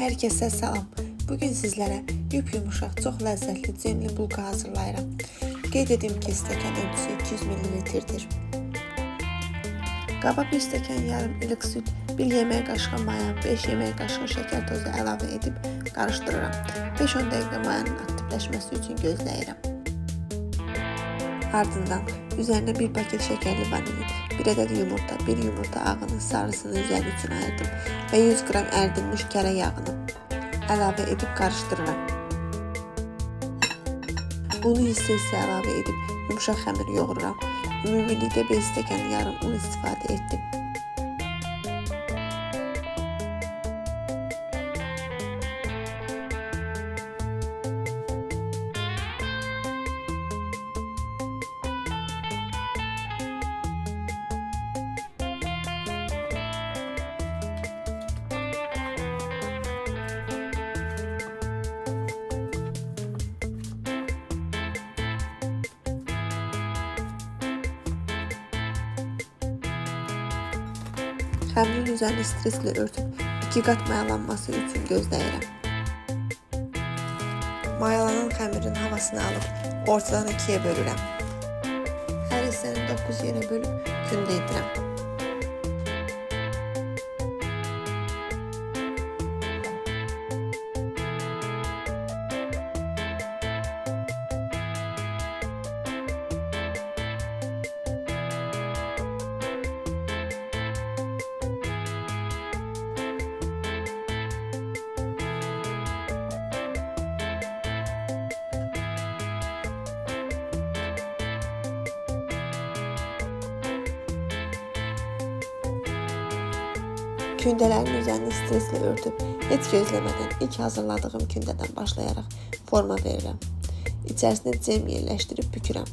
Hər kəsə salam. Bugün sizlərə yumuşaq, çox ləzzətli cemli bulqa hazırlayıram. Qeyd edim ki, stəkan ölçüsü 200 ml-dir. Qaba 1 stəkan yarım ılık süt, 1 yemək qaşığı maya, 5 yemək qaşığı şəkər tozu əlavə edib qarışdırıram. 5-10 dəqiqə mayanın aktivləşməsi üçün gözləyirəm. Ardından üzərinə 1 paket şəkərli vanilin, 1 ədəd yumurta, 1 yumurta ağının sarısını üzəri üçün ayırdım və 100 qram ərdilmiş kərə yağını əlavə edib qarışdırıram. Unu hissə əlavə edib yumuşaq xəmir yoğururam. Ümumilikdə 5 stəkan yarım un istifadə etdim. Xəmirin üzərini streslə örtüb 2 qat mayalanması üçün gözləyirəm. Mayalanan xəmirin havasını alıb ortadan 2-yə bölürəm. Hər hissəni 9 yerə bölüb kündə edirəm. Kündələrin üzərini streslə örtüb, heç gözləmədən ilk hazırladığım kündədən başlayaraq forma verirəm. İçərisinə cem yerləşdirib bükürəm.